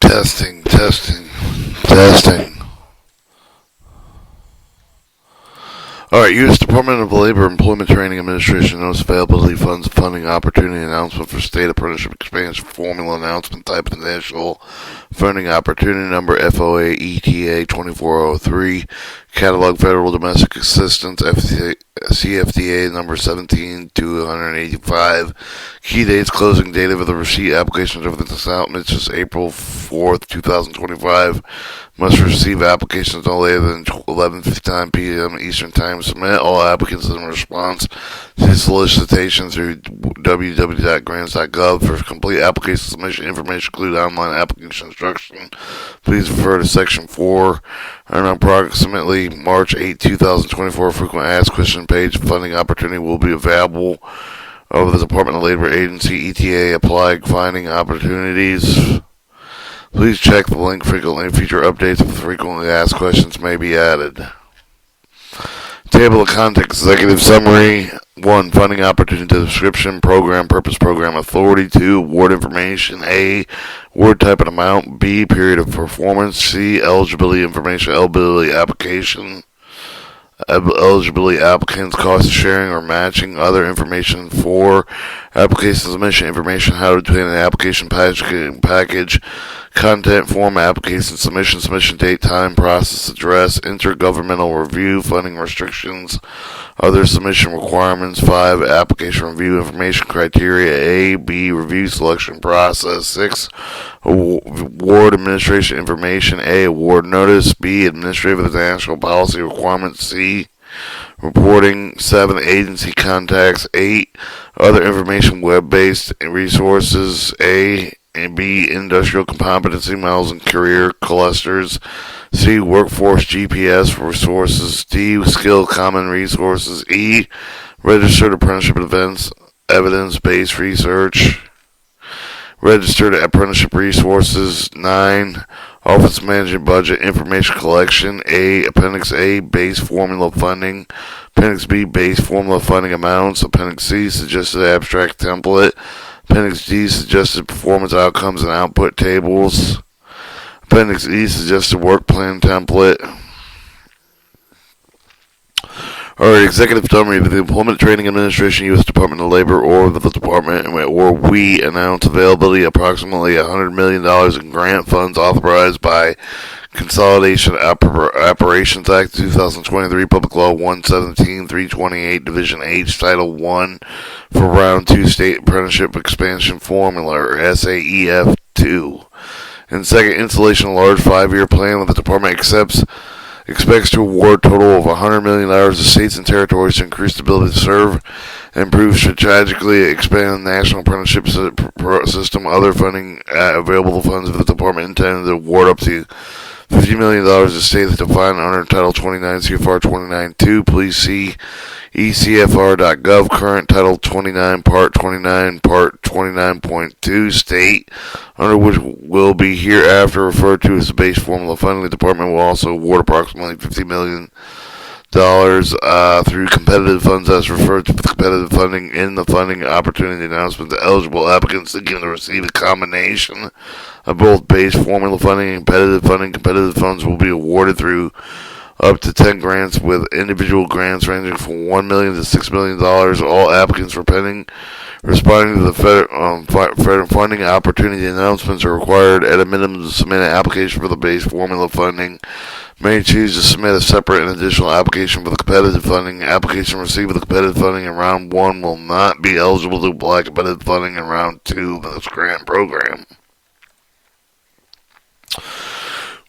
Testing, testing, testing. Alright, U.S. Department of Labor Employment Training Administration notice availability funds funding opportunity announcement for state apprenticeship expansion formula announcement type of national funding opportunity number FOA ETA 2403 catalog federal domestic assistance CFDA number 17285 key dates closing date of the receipt applications of this announcement is April 4th 2025 must receive applications no later than 11:59 p.m. Eastern Time. Submit all applicants in response to solicitation through www.grants.gov. For complete application submission information, including online application instruction, please refer to Section 4. On approximately March 8, 2024, frequent asked question page funding opportunity will be available over the Department of Labor Agency ETA Applied Finding Opportunities. Please check the link frequently. Future updates with frequently asked questions may be added. Table of contents, executive summary. 1. Funding opportunity description, program purpose, program authority. 2. Award information. A. Award type and amount. B. Period of performance. C. Eligibility information, eligibility application. Eligibility applicants, cost sharing or matching other information. 4. Application submission information, how to obtain an application package, content form, application submission date, time, process, address, intergovernmental review, funding restrictions, other submission requirements. 5. Application review information criteria. A, B, review selection process. 6. Award administration information. A, award notice. B, administrative and national policy requirements. C, reporting. 7. Agency contacts. 8. Other information, web-based resources. A and B, industrial competency models and career clusters. C, workforce GPS resources. D, skill common resources. E, registered apprenticeship events, evidence-based research. Registered apprenticeship resources. 9. Office Management Budget Information Collection. A, Appendix A, Base Formula Funding. Appendix B, Base Formula Funding Amounts. Appendix C, Suggested Abstract Template. Appendix D, Suggested Performance Outcomes and Output Tables. Appendix E, Suggested Work Plan Template. Alright, executive summary of the Employment Training Administration, U.S. Department of Labor, or the Department, or we announce availability of approximately $100 million in grant funds authorized by Consolidation Operations Act 2023, Public Law 117-328, Division H, Title I, for Round 2 State Apprenticeship Expansion Formula, or SAEF 2. And second, installation of a large 5-year plan with the Department expects to award a total of $100 million to states and territories to increase the ability to serve and improve strategically, expand the national apprenticeship system. Other funding available funds of the Department intended to award up to $50 million to states defined under Title 29 CFR 29.2. Please see ecfr.gov. Current Title 29, Part 29, Part 29.2 state, under which will be hereafter referred to as the base formula funding. The Department will also award approximately $50 million through competitive funds as referred to with competitive funding in the funding opportunity announcement to eligible applicants seeking to receive a combination of both base formula funding and competitive funding. Competitive funds will be awarded through up to 10 grants, with individual grants ranging from $1 million to $6 million. All applicants responding to the federal funding opportunity announcements are required at a minimum to submit an application for the base formula funding. May choose to submit a separate and additional application for the competitive funding. Application received with the competitive funding in Round 1 will not be eligible to apply competitive funding in Round 2 of this grant program.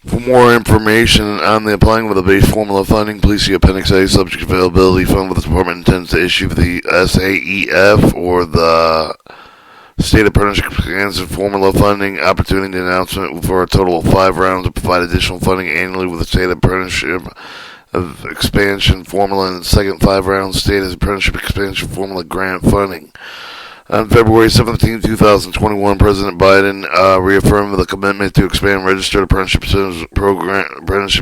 For more information on the applying with the base formula funding, please see Appendix A, Subject Availability Fund, what the Department intends to issue for the SAEF, or the State Apprenticeship Expansion Formula Funding Opportunity Announcement, for a total of 5 rounds to provide additional funding annually with the State Apprenticeship of Expansion Formula, and the second 5 rounds State Apprenticeship Expansion Formula Grant Funding. On February 17, 2021, President Biden reaffirmed the commitment to expand registered apprenticeship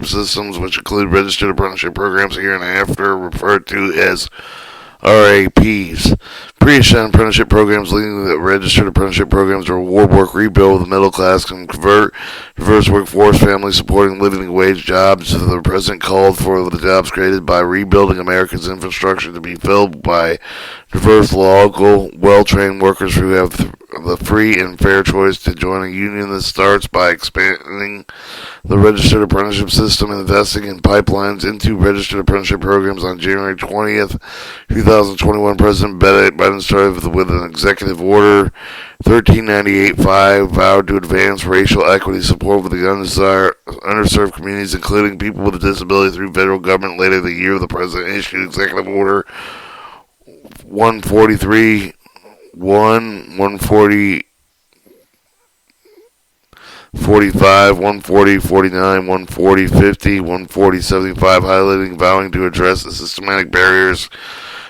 systems, which include registered apprenticeship programs hereinafter referred to as RAPs. Pre-assigned apprenticeship programs leading to registered apprenticeship programs to reward work, rebuild the middle class, and convert diverse workforce, families supporting living wage jobs. The president called for the jobs created by rebuilding America's infrastructure to be filled by diverse, local, well-trained workers who have the free and fair choice to join a union. That starts by expanding the registered apprenticeship system and investing in pipelines into registered apprenticeship programs. On January 20th, 2021, President Biden started with an executive order 1398-5 vowed to advance racial equity support for the underserved communities, including people with a disability, through federal government. Later the year, the president issued executive order 143 140 45, 140, 49, 140, 50, 140, 75, highlighting, vowing to address the systematic barriers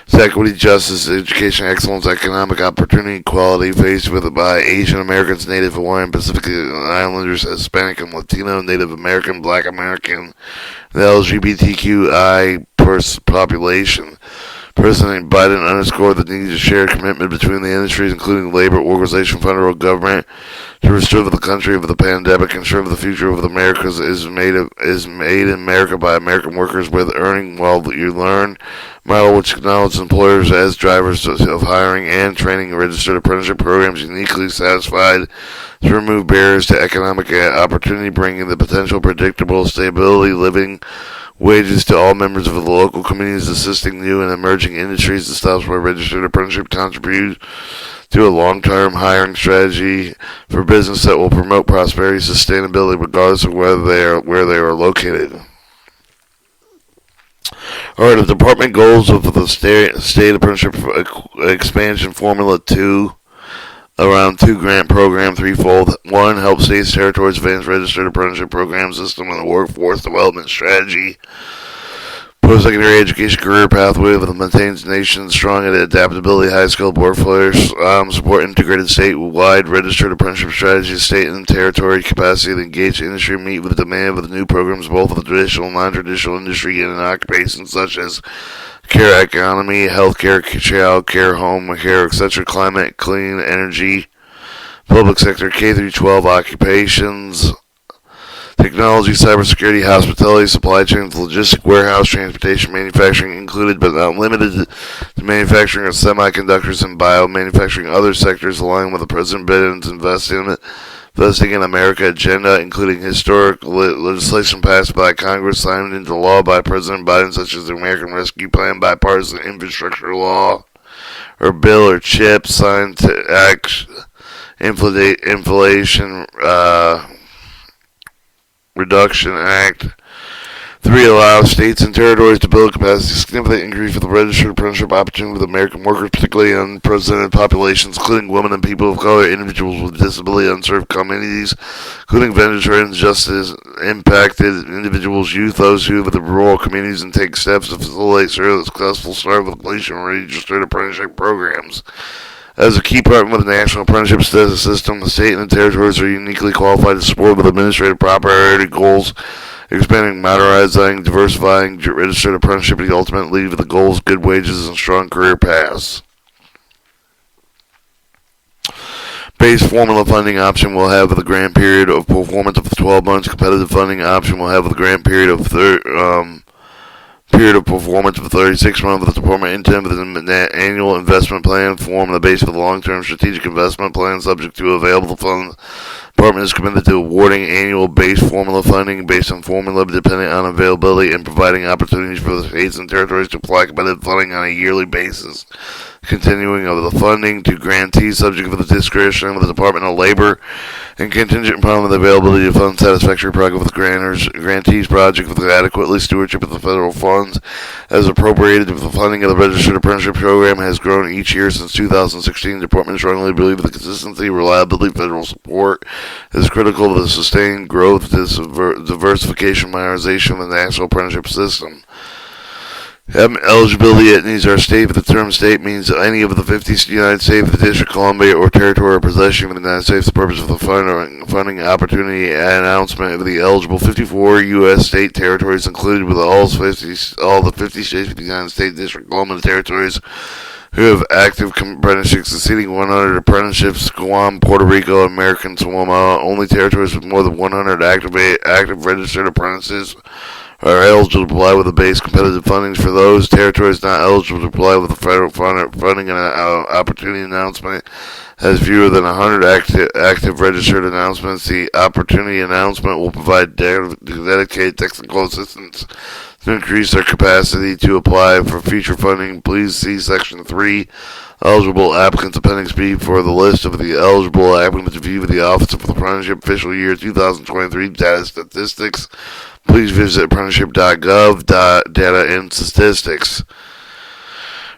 to equity, justice, education, excellence, economic opportunity, equality faced with by Asian Americans, Native Hawaiian, Pacific Islanders, Hispanic and Latino, Native American, Black American, the LGBTQI population. President Biden underscored the need to share a commitment between the industries, including labor, organization, federal government, to restore the country of the pandemic, ensure the future of America is made in America by American workers with earning while you learn, model which acknowledges employers as drivers of hiring and training. Registered apprenticeship programs uniquely satisfied to remove barriers to economic opportunity, bringing the potential predictable stability living wages to all members of the local communities, assisting new and emerging industries. The stops by registered apprenticeship contribute to a long-term hiring strategy for business that will promote prosperity and sustainability regardless of where they are located. Alright, the department goals of the state apprenticeship expansion formula 2. Around 2 grant program, threefold. 1, help states, territories advance registered apprenticeship program system and the workforce development strategy. Post-secondary education career pathway that maintains nation's strong and adaptability, high-skilled workforce. Support integrated statewide registered apprenticeship strategies, state and territory capacity to engage industry, meet with the demand of the new programs, both of the traditional and non-traditional industry and in occupations such as care economy, healthcare, child care, home care, etc., climate, clean energy, public sector, K through 12 occupations, technology, cybersecurity, hospitality, supply chains, logistics, warehouse, transportation, manufacturing included but not limited to manufacturing of semiconductors and biomanufacturing. Other sectors align with the President Biden's Investing in America agenda, including historic legislation passed by Congress, signed into law by President Biden, such as the American Rescue Plan, bipartisan infrastructure law, or bill, or CHIP, signed to act Inflation Reduction Act. 3, allow states and territories to build capacity, significant increase for the registered apprenticeship opportunity with American workers, particularly unrepresented populations, including women and people of color, individuals with disability, unserved communities, including veterans, justice impacted individuals, youth, those who live in the rural communities, and take steps to facilitate the successful start of the completion of registered apprenticeship programs. As a key partner of the national apprenticeship system, the state and the territories are uniquely qualified to support with administrative priority goals, expanding, modernizing, diversifying registered apprenticeship, and ultimately lead to the goals, good wages, and strong career paths. Base formula funding option will have the grant period of performance of 12 months. Competitive funding option will have the grant period of performance of 36 months. The department intended with an annual investment plan form the base for the long-term strategic investment plan subject to available funds. The department is committed to awarding annual base formula funding based on formula depending on availability and providing opportunities for the states and territories to apply competitive funding on a yearly basis. Continuing of the funding to grantees subject to the discretion of the Department of Labor and contingent upon the availability of fund satisfactory project with grantees project with adequately stewardship of the federal funds as appropriated. The funding of the registered apprenticeship program has grown each year since 2016. The department strongly believes the consistency, reliability, federal support is critical to the sustained growth, diversification, modernization of the national apprenticeship system. Eligibility needs are state. The term state means any of the 50 United States, the District of Columbia, or territory or possession of the United States. The purpose of the funding opportunity announcement of the eligible 54 U.S. state territories included with all the 50 states of the United States, District of Columbia, territories who have active apprenticeships exceeding 100 apprenticeships, Guam, Puerto Rico, American Samoa. Only territories with more than 100 active registered apprentices are eligible to apply with the base competitive funding. For those territories not eligible to apply with the federal funding and opportunity announcement has fewer than 100 active registered announcements, the opportunity announcement will provide dedicated technical assistance to increase their capacity to apply for future funding. Please see Section 3, Eligible Applicants Appendix B for the list of the eligible applicants to view the Office of Apprenticeship Official Year 2023 data statistics. Please visit apprenticeship.gov, data and statistics.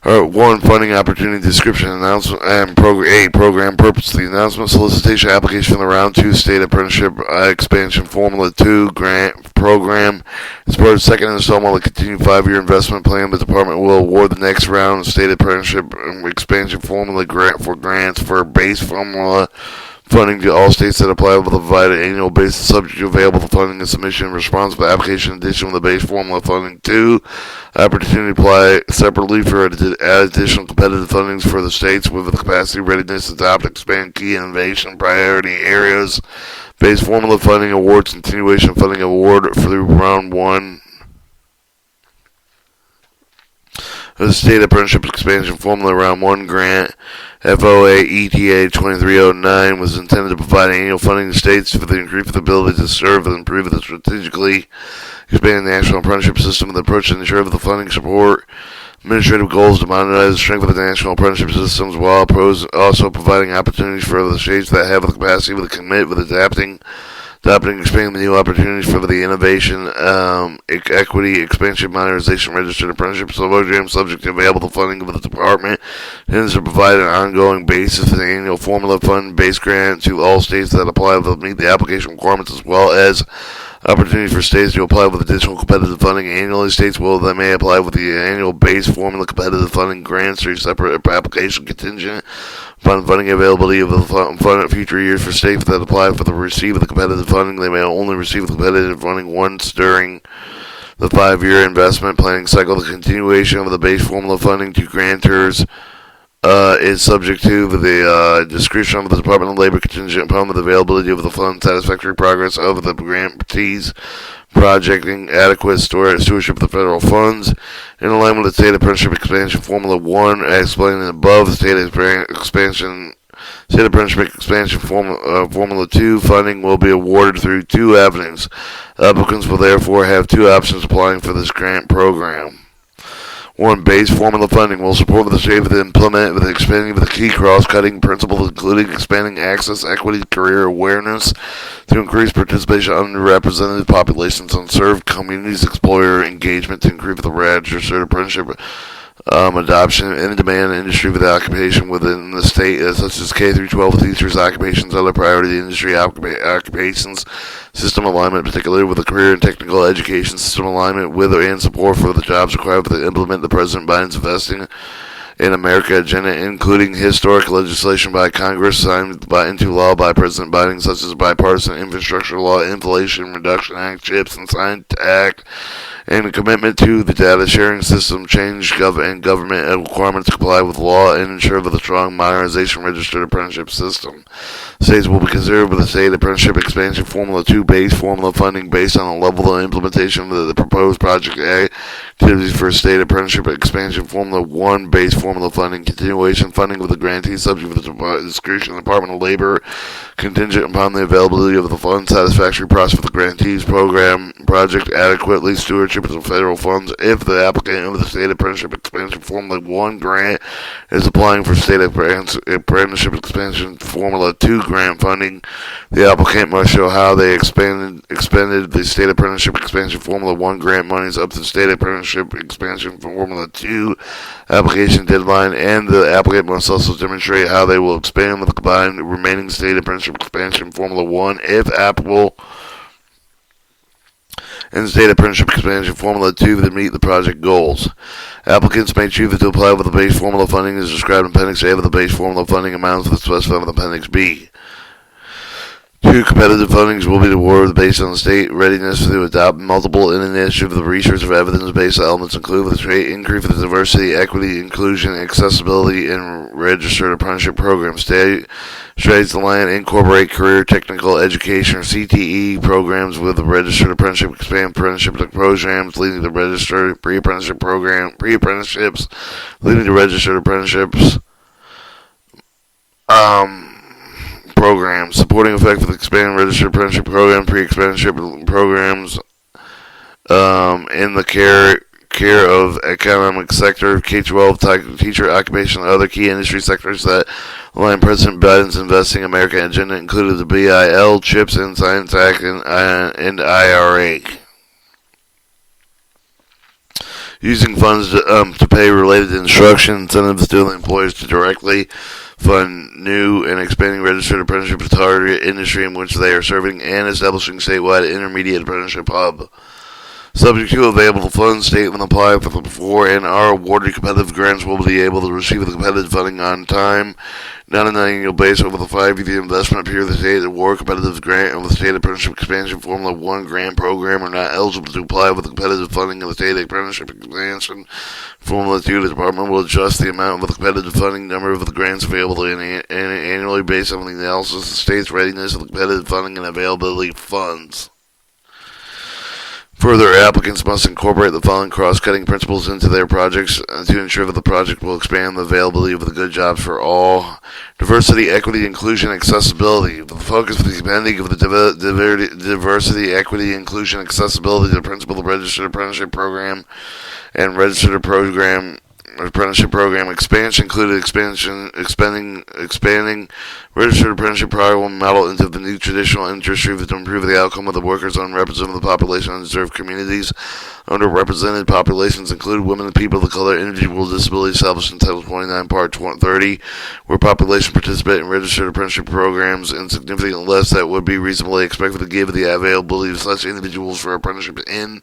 Alright, 1. Funding opportunity description announcement and program purpose. The announcement solicitation application for the round 2 state apprenticeship expansion formula 2 grant program is part of the second installment of the continued 5-year investment plan. The department will award the next round of state apprenticeship expansion formula grants for base formula funding to all states that apply will provide an annual basis subject to available funding and submission and response to the application in addition to the base formula funding. 2. Opportunity to apply separately for additional competitive fundings for the states with the capacity, readiness, to adopt, expand key innovation priority areas. Base formula funding awards, continuation funding award through round 1. The State Apprenticeship Expansion Formula Round 1 grant, FOA ETA 2309, was intended to provide annual funding to states for the increased ability to serve and improve the strategically expanding the national apprenticeship system with the approach to ensure the funding support administrative goals to modernize the strength of the national apprenticeship systems while also providing opportunities for the states that have the capacity with the commit with adopting, expanding the new opportunities for the innovation, equity, expansion, modernization, registered apprenticeship program subject to available funding of the department, and to provide an ongoing basis for the annual formula fund based grant to all states that apply to meet the application requirements, as well as opportunity for states to apply with additional competitive funding annually. States that may apply with the annual base formula competitive funding grants through separate application contingent upon funding availability of the fund at future years. For states that apply for the receive of the competitive funding, they may only receive the competitive funding once during the 5-year investment planning cycle. The continuation of the base formula funding to grantors is subject to the discretion of the Department of Labor contingent upon the availability of the fund, satisfactory progress of the grantees, projecting adequate stewardship of the federal funds, in alignment with the State Apprenticeship Expansion Formula 1, as explained above. The State Apprenticeship Expansion Formula 2 funding will be awarded through 2 avenues. Applicants will therefore have 2 options applying for this grant program. 1. Base formula funding will support the state with implement with expanding with the key cross-cutting principles, including expanding access, equity, career awareness to increase participation of underrepresented populations, unserved communities, employer engagement to increase the registered apprenticeship adoption, in-demand industry with occupation within the state, such as K through 12 teachers, occupations, other priority industry occupations, system alignment, particularly with the career and technical education system alignment with and support for the jobs required to implement the President Biden's investing in America agenda, including historic legislation by Congress signed into law by President Biden, such as bipartisan infrastructure law, Inflation Reduction Act, CHIPS and Science Act, and a commitment to the data sharing system, change government requirements to comply with law, and ensure with a strong modernization registered apprenticeship system. States will be considered with the State Apprenticeship Expansion Formula 2 base formula funding based on the level of implementation of the proposed project activities for State Apprenticeship Expansion Formula 1 base formula funding, continuation funding with the grantee subject to the discretion of the Department of Labor, contingent upon the availability of the fund, satisfactory process for the grantee's program project, adequately stewardship of the federal funds. If the applicant of the State Apprenticeship Expansion Formula 1 grant is applying for State Apprenticeship Expansion Formula 2 grant funding, the applicant must show how they expended the State Apprenticeship Expansion Formula 1 grant monies up to the State Apprenticeship Expansion Formula 2 application deadline, and the applicant must also demonstrate how they will expand the combined remaining State Apprenticeship Expansion Formula 1, if applicable, and state apprenticeship expansion formula 2 to meet the project goals. Applicants may choose to apply with the base formula funding as described in Appendix A with the base formula funding amounts that specified in Appendix B. 2. Competitive fundings will be awarded based on state readiness to adopt multiple initiatives of research of evidence-based elements include the increase of diversity, equity, inclusion, accessibility, and registered apprenticeship programs. Strays the line incorporate career technical education or CTE programs with the registered apprenticeship, expand apprenticeship programs leading to registered pre-apprenticeships leading to registered apprenticeships. Programs supporting effective expanding registered apprenticeship program, pre-apprenticeship programs in the care of economic sector, K-12 teacher occupation, and other key industry sectors that align President Biden's Investing America agenda, including the BIL, CHIPS and Science Act, and IRA. Using funds to pay related instruction incentives to the employers to directly fund new and expanding registered apprenticeship to target industry in which they are serving and establishing statewide intermediate apprenticeship hub. Subject to available funds, state when apply for and are awarded competitive grants will be able to receive the competitive funding on time, not on an annual basis over the 5-year investment period. The state award competitive grant of the state apprenticeship expansion formula 1 grant program are not eligible to apply with the competitive funding of the state apprenticeship expansion formula 2. The department will adjust the amount of the competitive funding number of the grants available annually based on the analysis of the state's readiness of the competitive funding and availability of funds. Further, applicants must incorporate the following cross-cutting principles into their projects to ensure that the project will expand the availability of the good jobs for all. Diversity, equity, inclusion, accessibility. The focus of the expanding of the diversity, equity, inclusion, accessibility, the principle of the registered apprenticeship program and registered apprenticeship program expansion included expanding registered apprenticeship program model into the new traditional industry to improve the outcome of the workers on representative population and unserved communities. Underrepresented populations include women and people of color, individual with disabilities established in Title 29, Part 30, where population participate in registered apprenticeship programs and significantly less that would be reasonably expected to give the availability of such individuals for apprenticeship in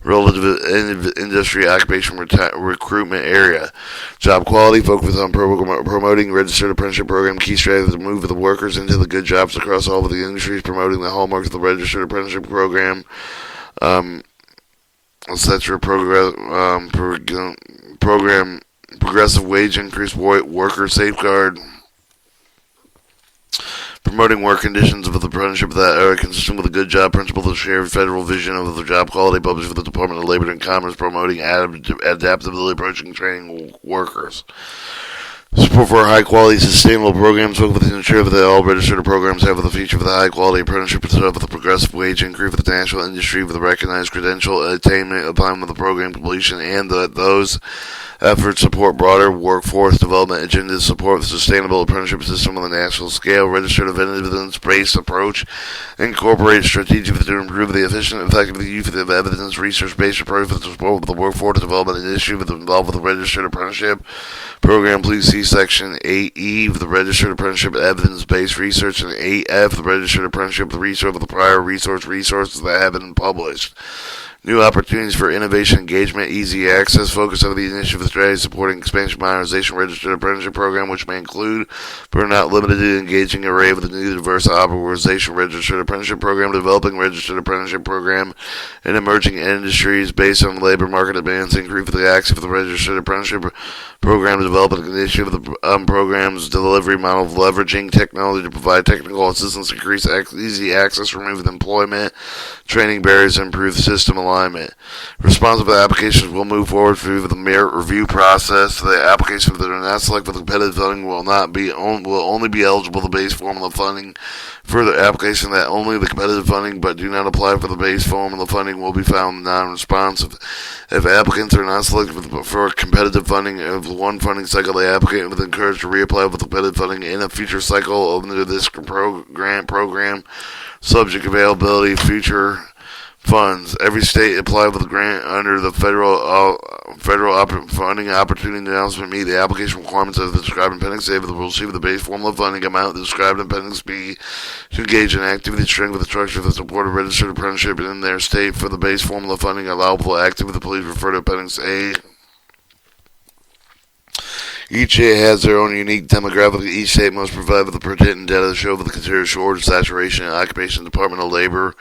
relative industry occupation recruitment area. Job quality, focus on promoting registered apprenticeship program, key strategies to move the workers into the good jobs across all of the industries, promoting the hallmarks of the registered apprenticeship program, etc. Program progressive wage increase, worker safeguard, promoting work conditions of the apprenticeship that are consistent with the good job principle, the shared federal vision of the job quality published for the Department of Labor and Commerce, promoting adaptability, approaching training workers. Support for high-quality, sustainable programs focused to ensure that all registered programs have the feature of the high-quality apprenticeship with the progressive wage increase for the national industry with the recognized credential attainment upon the program completion, and that those efforts support broader workforce development agendas, support the sustainable apprenticeship system on the national scale, registered evidence-based approach, incorporate strategies to improve the efficient and effective use of evidence research-based approach for the support of the workforce development initiative involved with the registered apprenticeship program. Please see Section 8E of the Registered Apprenticeship Evidence-Based Research and 8F, the Registered Apprenticeship Resource of the prior resources that have been published. New opportunities for innovation, engagement, easy access, focus of the initiative strategy supporting expansion modernization registered apprenticeship program, which may include, but are not limited to, engaging an array of the new diverse organization registered apprenticeship program, developing registered apprenticeship program in emerging industries based on labor market demands, increase the access for the registered apprenticeship program, developing an initiative of the program's delivery model, leveraging technology to provide technical assistance, increase easy access, remove employment, training barriers, and improve system alignment. Responsive applications will move forward through the merit review process. The applications that are not selected for the competitive funding will only be eligible for the base formula funding. Further, applications that only the competitive funding but do not apply for the base formula funding will be found non-responsive. If applicants are not selected for competitive funding of one funding cycle, the applicant is encouraged to reapply for the competitive funding in a future cycle under this grant program. Subject availability, future funds. Every state applied with a grant under the funding opportunity announcement meet the application requirements as described in Appendix A, will receive the base formula funding amount described in Appendix B to engage in activity strength with the structure of the support of registered apprenticeship in their state for the base formula funding allowable activity. Please refer to Appendix A. Each state has their own unique demographic. Each state must provide with the pertinent data to show for the considered shortage, saturation, and occupation. The Department of Labor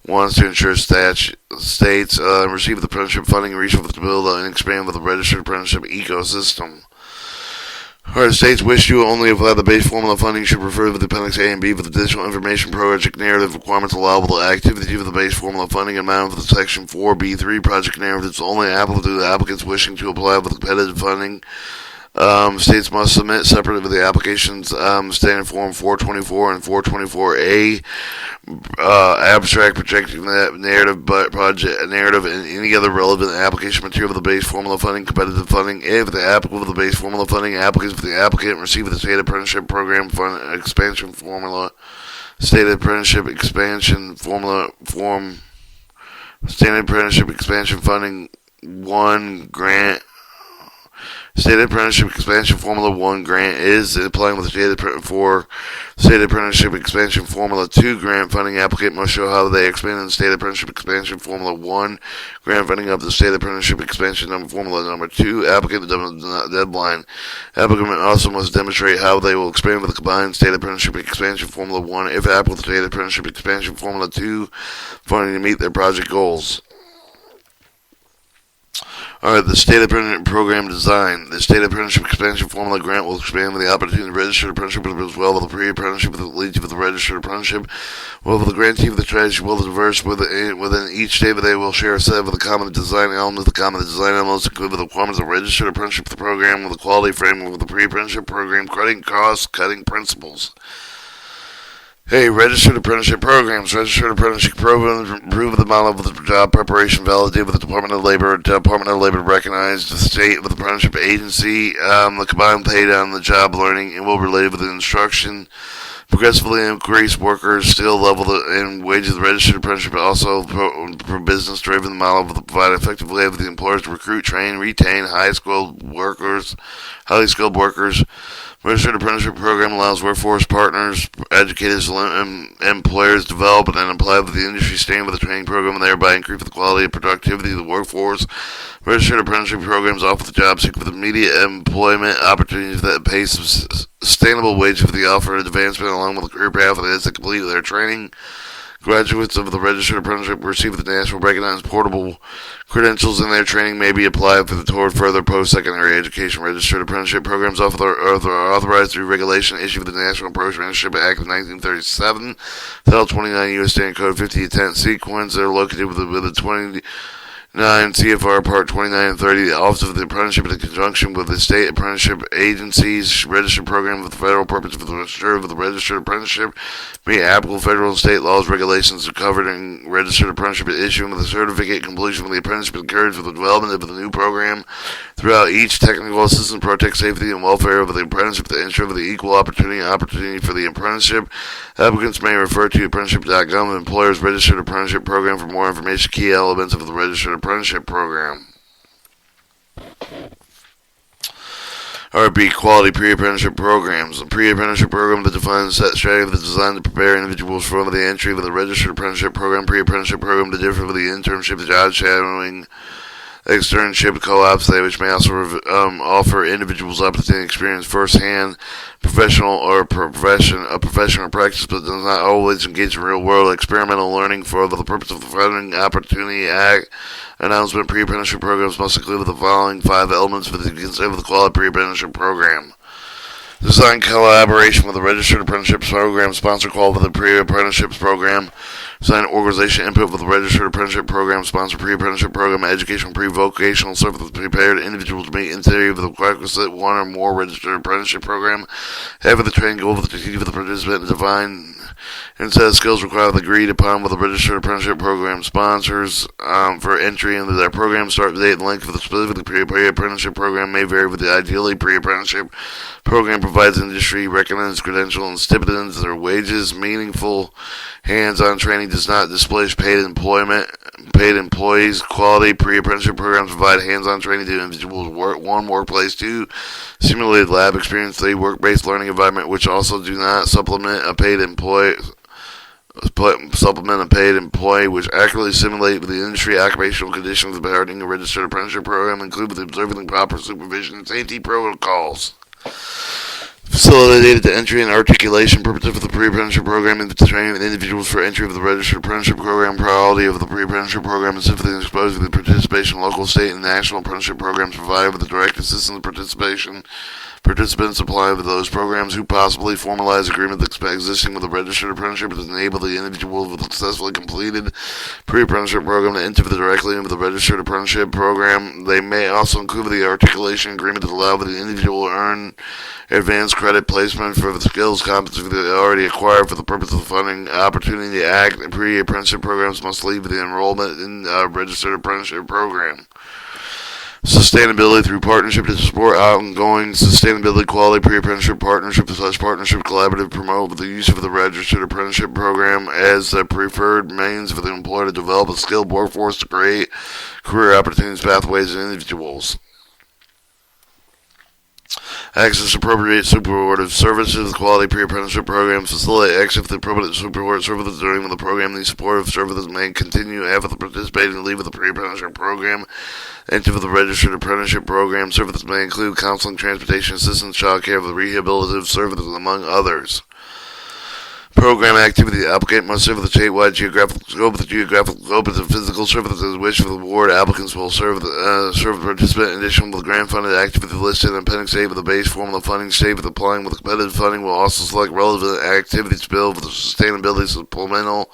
wants to ensure states receive the apprenticeship funding and reach for the build and expand with the registered apprenticeship ecosystem. Where states wish to only apply the base formula funding should refer to the Appendix A and B with additional information, project narrative requirements, allowable activity for the base formula funding amount of the Section 4B3 project narrative is only applicable to the applicants wishing to apply with competitive funding. States must submit separately the applications standard form 424 and 424A abstract projecting that narrative and any other relevant application material for the base formula funding, competitive funding. If the applicable for the base formula funding applicants for the applicant receive the state apprenticeship program fund expansion formula, state apprenticeship expansion formula form, standard apprenticeship expansion funding 1 grant. State Apprenticeship Expansion Formula 1 grant is applying with the State Apprenticeship Expansion Formula 2 grant funding. Applicant must show how they expanded the State Apprenticeship Expansion Formula 1 grant funding up to the State Apprenticeship Expansion Formula number 2. Applicant deadline. Applicant also must demonstrate how they will expand with the combined State Apprenticeship Expansion Formula 1 if applicable to State Apprenticeship Expansion Formula 2 funding to meet their project goals. Alright, the State Apprenticeship Program Design. The State Apprenticeship Expansion Formula Grant will expand with the opportunity to register apprenticeship as well with the pre-apprenticeship with the lead for the registered apprenticeship. Well, for the grantee of the strategy will diverse within each state, but they will share a set of the common design elements. The common design elements include the requirements of registered apprenticeship for the program with the quality framework with the pre-apprenticeship program, cutting costs, cutting principles. Hey, registered apprenticeship programs. Registered apprenticeship programs improve the model of the job preparation validated with the Department of Labor. Department of Labor recognized the state with the apprenticeship agency. The combined paid on the job learning and will relate with the instruction. Progressively increase workers' skill level and wages of the registered apprenticeship, but also for business-driven model will provide effective way for the employers to recruit, train, retain highly skilled workers. Registered apprenticeship program allows workforce partners, educators, and employers to develop and apply with the industry standard with the training program and thereby increase the quality and productivity of the workforce. Registered apprenticeship programs offer the job seeker with immediate employment opportunities that pay sustainable wages for the offer of advancement along with the career path that is to complete their training. Graduates of the registered apprenticeship receive the national recognized portable credentials, and their training may be applied toward further post-secondary education. Registered apprenticeship programs are authorized through regulation issued with the National Apprenticeship Act of 1937, Title 29 U.S. Standard Code 5010 sequence. They're located with the 29 CFR Part 29 and 30, the Office of the Apprenticeship in conjunction with the state apprenticeship agencies, registered program with the federal purpose for the registered apprenticeship, meet applicable federal and state laws, regulations covered in registered apprenticeship, issuing with a certificate completion of the apprenticeship encouraged with the development of the new program throughout each technical assistance protect safety and welfare of the apprenticeship to ensure the equal opportunity for the apprenticeship. Applicants may refer to apprenticeship.gov, employers registered apprenticeship program for more information, key elements of the registered apprenticeship program. RB Quality Pre-Apprenticeship Programs. A pre-apprenticeship program that defines a set strategy that is designed to prepare individuals for the entry of the registered apprenticeship program. Pre-apprenticeship program to differ from the internship, job shadowing, externship, co-ops, which may also offer individuals opportunity to experience firsthand profession or practice, but does not always engage in real-world experimental learning for the purpose of the Funding Opportunity Act. Announcement: pre-apprenticeship programs must include the following 5 elements for the consider the quality pre-apprenticeship program. Design collaboration with the registered apprenticeships program, sponsor call for the pre-apprenticeships program, design organization input with the registered apprenticeship program, sponsor pre-apprenticeship program, educational pre-vocational service prepared individuals to meet interview with the requisite 1 or more registered apprenticeship program, have the training goal for the participant to define and set of skills required agreed upon with the registered apprenticeship program sponsors for entry into their program. Start date and length of the specific pre-apprenticeship program may vary, with the ideally pre-apprenticeship program provides industry recognized credential and stipends their wages. Meaningful hands-on training does not displace paid employees. Quality pre-apprenticeship programs provide hands-on training to individuals one workplace, two simulated lab experience, three work-based learning environment, which also do not supplement a paid employee which accurately simulate the industry occupational conditions of starting a registered apprenticeship program, include with observing the proper supervision and safety protocols. Facilitated the entry and articulation purposes of the pre-apprenticeship program and the training of individuals for entry of the registered apprenticeship program. Priority of the pre-apprenticeship program is simply exposed to the participation in local, state, and national apprenticeship programs provided with the direct assistance participation. Participants apply with those programs who possibly formalize agreements existing with the registered apprenticeship to enable the individual with successfully completed pre-apprenticeship program to enter directly into the registered apprenticeship program. They may also include the articulation agreement that allow the individual to earn advanced credit placement for the skills competency they already acquired for the purpose of the funding opportunity to act. Pre-apprenticeship programs must leave the enrollment in a registered apprenticeship program. Sustainability through partnership to support ongoing sustainability, quality pre-apprenticeship partnership / partnership collaborative promote the use of the registered apprenticeship program as the preferred means for the employer to develop a skilled workforce to create career opportunities, pathways, and individuals. Access to appropriate supportive services. Quality pre-apprenticeship programs facilitate access to appropriate support services during the program. These supportive services may continue after the participating leave of the pre-apprenticeship program. Enter the registered apprenticeship program. Services may include counseling, transportation assistance, child care, rehabilitative services, among others. Program activity. The applicant must serve the statewide geographic scope. The geographic scope is the physical services which for the award applicants will serve the participant in addition to the grant funded activity listed in Appendix A with the base formula funding. State with applying with competitive funding will also select relevant activities to build with the sustainability supplemental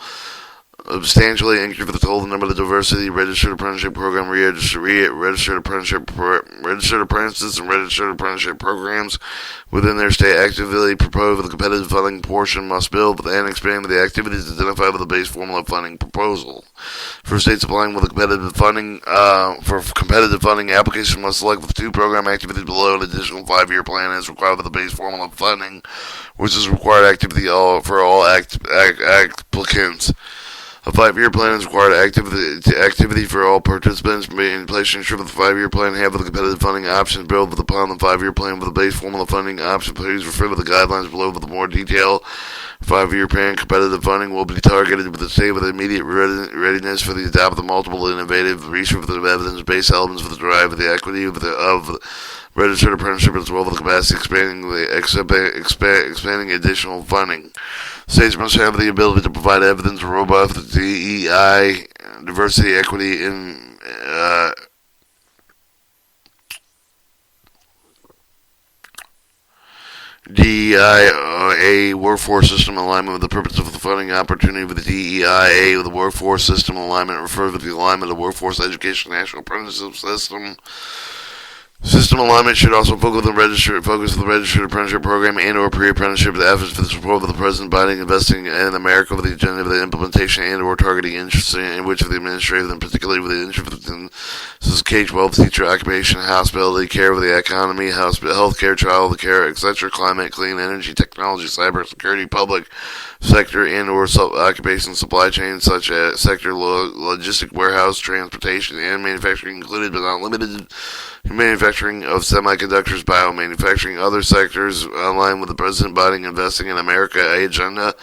substantially increase the total number of the diversity registered apprenticeship program, registered apprentices and registered apprenticeship programs within their state. Actively proposed with the competitive funding portion must build and expand with the activities identified with the base formula funding proposal. For states applying with the competitive funding, application must select with two program activities below an additional 5-year plan as required with the base formula funding, which is required activity for all applicants. A 5-year plan is required activity for all participants in place to ensure that the 5-year plan have the competitive funding options built upon the 5-year plan with the base formula funding option. Please refer to the guidelines below for the more detail. 5-year plan competitive funding will be targeted with the state with immediate readiness for the adopt of multiple innovative research of evidence-based elements for the drive of the equity of registered apprenticeship as well as the capacity expanding additional funding. States must have the ability to provide evidence of robust DEI, diversity, equity, in DEIA workforce system alignment with the purpose of the funding opportunity with the DEIA with the workforce system alignment refers to the alignment of the workforce education national apprenticeship system. System alignment should also focus on the registered apprenticeship program and/or pre-apprenticeship efforts for the support of the President Biden investing in America with the agenda of the implementation and/or targeting interests in which of the administrative and particularly with the interest in K-12 teacher occupation, hospitality, care of the economy, healthcare, child care, etc., climate, clean energy, technology, cybersecurity, public sector and/or occupation supply chain such as sector logistic, warehouse, transportation, and manufacturing included but not limited to manufacturing of semiconductors, biomanufacturing, other sectors aligned with the President Biden investing in America agenda.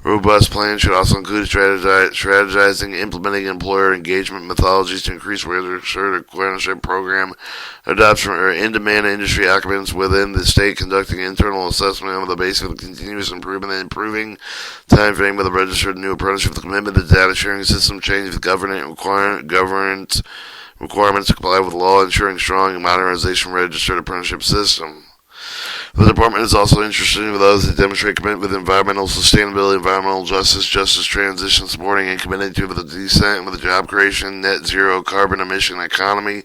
Robust plan should also include strategizing, implementing employer engagement methodologies to increase registered apprenticeship program adoption or in-demand industry occupants within the state, conducting internal assessment on the basis of continuous improvement and improving time frame with the registered new apprenticeship, the commitment to data sharing system change with governance requirements to comply with law, ensuring strong modernization registered apprenticeship system. The department is also interested in those that demonstrate commitment with environmental sustainability, environmental justice transition, supporting and committing to the descent with the job creation, net zero carbon emission economy,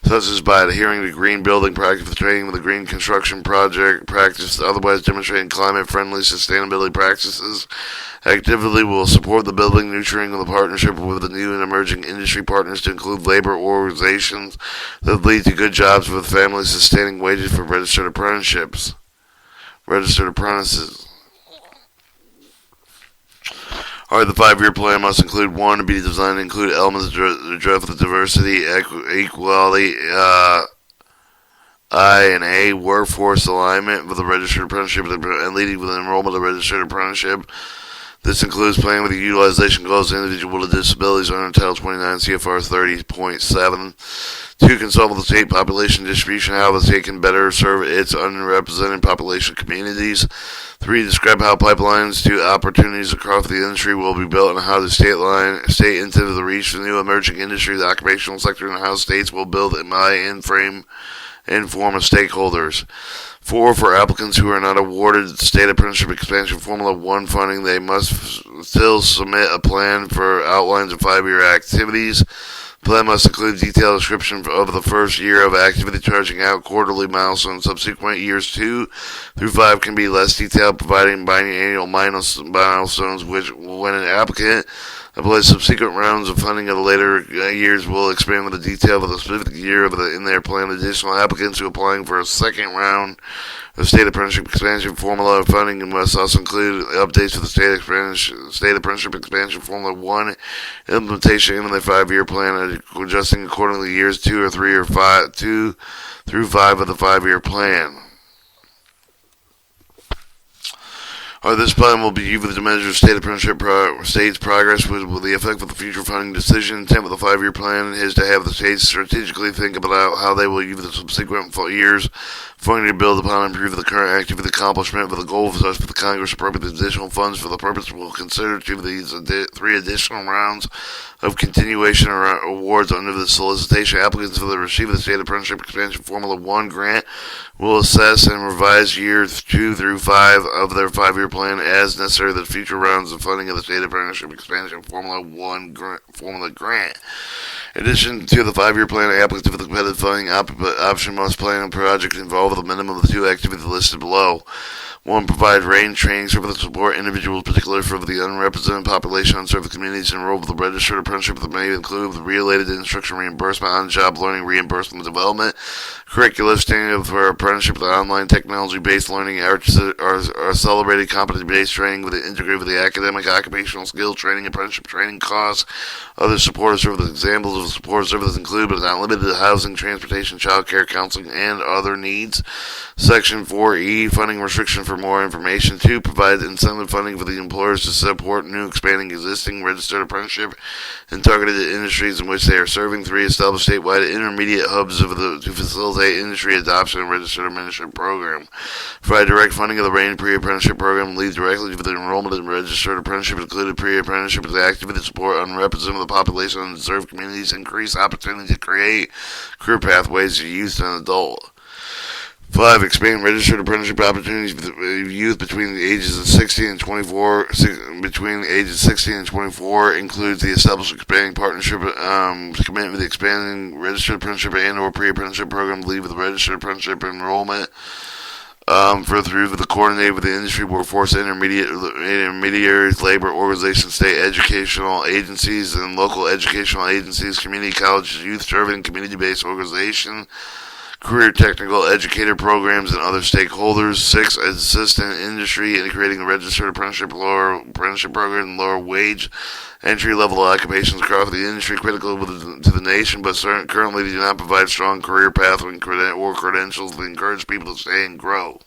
such as by adhering to green building practice, training with the green construction project practice, otherwise demonstrating climate-friendly sustainability practices, Actively will support the building, nurturing of the partnership with the new and emerging industry partners to include labor organizations that lead to good jobs with families sustaining wages for registered apprenticeships. Registered apprentices. Alright, the 5-year plan must include: 1, to be designed to include elements that address the diversity, equality, and A, workforce alignment with the registered apprenticeship and leading with the enrollment of registered apprenticeship. This includes planning with the utilization goals of individuals with disabilities under Title 29 CFR 30.7. 2, consult with the state population distribution, how the state can better serve its underrepresented population communities. 3, describe how pipelines to opportunities across the industry will be built and how the state intended to reach the new emerging industry, the occupational sector, and how states will build and inform of stakeholders. 4, for applicants who are not awarded state apprenticeship expansion Formula 1 funding, they must still submit a plan for outlines of 5-year activities. Plan must include a detailed description of the first year of activity, charging out quarterly milestones. Subsequent years 2 through 5 can be less detailed, providing biannual milestones, which, when an applicant applies subsequent rounds of funding of the later years, will expand with the detail of the specific year in their plan. Additional applicants who are applying for a second round of state apprenticeship expansion formula funding must also include updates to the state apprenticeship expansion Formula 1 implementation in their 5-year plan, adjusting accordingly years 2 or 3 or 2 through 5 of the 5-year plan. This plan will be used to measure state apprenticeship state's progress with the effect of the future funding decision. Intent with the 5-year plan is to have the states strategically think about how they will use the subsequent years funding to build upon and improve the current activity accomplishment with the goal of such for the Congress appropriate additional funds for the purpose. Will consider these 3 additional rounds of continuation or awards under the solicitation. Applicants for the receive of the state apprenticeship expansion Formula 1 grant will assess and revise years 2 through 5 of their 5-year plan as necessary the future rounds of funding of the state apprenticeship expansion Formula 1 formula grant. In addition to the 5-year plan, applicants for the competitive funding option must plan a project involve a minimum of the 2 activities listed below. 1, provide range training service to support individuals, particularly for the unrepresented population, unserved communities enrolled with the registered apprenticeship that may include the related instruction reimbursement, on-job learning, reimbursement development, curricula standing for apprenticeship with online technology-based learning, are celebrated competency-based training with integrated with the academic, occupational skills training, apprenticeship training costs. Other supportive services. Examples of supportive services include, but not limited to, housing, transportation, child care, counseling, and other needs. Section 4E, funding restriction. For more information. 2, provide incentive funding for the employers to support new, expanding, existing registered apprenticeship in targeted industries in which they are serving. 3, establish statewide intermediate hubs to facilitate industry adoption of registered apprenticeship program. Provide direct funding of the range pre-apprenticeship program. Lead directly to the enrollment in registered apprenticeship, included pre-apprenticeship as activity to support unrepresented population and unserved communities. Increase opportunity to create career pathways to youth and adult. 5, expand registered apprenticeship opportunities for youth between the ages of 16 and 24. Between the ages of 16 and 24 includes the establishment expanding partnership, commitment with the expanding registered apprenticeship and/or pre-apprenticeship program. Lead with the registered apprenticeship enrollment. Through the coordinate with the industry workforce, intermediaries, labor organizations, state educational agencies, and local educational agencies, community colleges, youth serving, community-based organization, career technical educator programs, and other stakeholders. 6, assistant industry in creating a registered apprenticeship program, lower wage, entry-level occupations across the industry, critical to the nation, but currently do not provide strong career pathway or credentials to encourage people to stay and grow.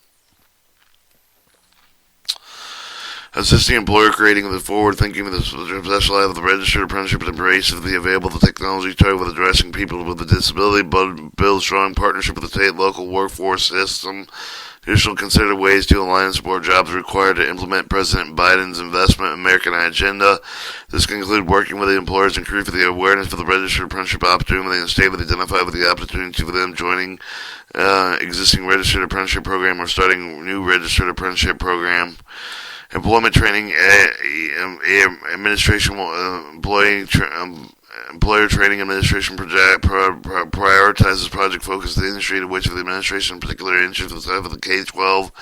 Assisting employer creating the forward-thinking with the specialized of the registered apprenticeship and embrace of the available technology target with addressing people with a disability, but build strong partnership with the state and local workforce system. Additional considered ways to align and support jobs required to implement President Biden's investment American agenda. This can include working with the employers and create for the awareness for the registered apprenticeship opportunity and state with identify with the opportunity for them joining existing registered apprenticeship program or starting a new registered apprenticeship program. Employment training, administration, employer training administration prioritizes project focus the industry to which the administration in particular interest of the K-12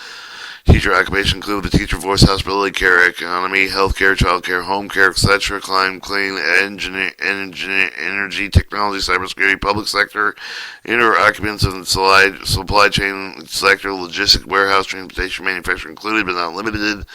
Teacher occupation include the teacher, voice, hospitality care, economy, healthcare, childcare, home care, etc., climate, clean, energy, technology, cybersecurity, public sector, indoor occupants of the supply chain sector, logistics, warehouse, transportation, manufacturing included but not limited,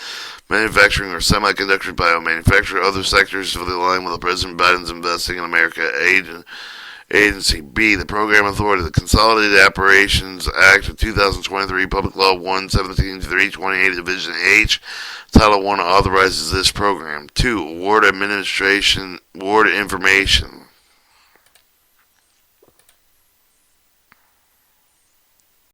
manufacturing or semiconductor, biomanufacturing, other sectors for the line with the President Biden's Investing in America Agency. B. The Program Authority. The Consolidated Appropriations Act of 2023, Public Law 117-328, Division H, Title 1 authorizes this program. 2. Award information.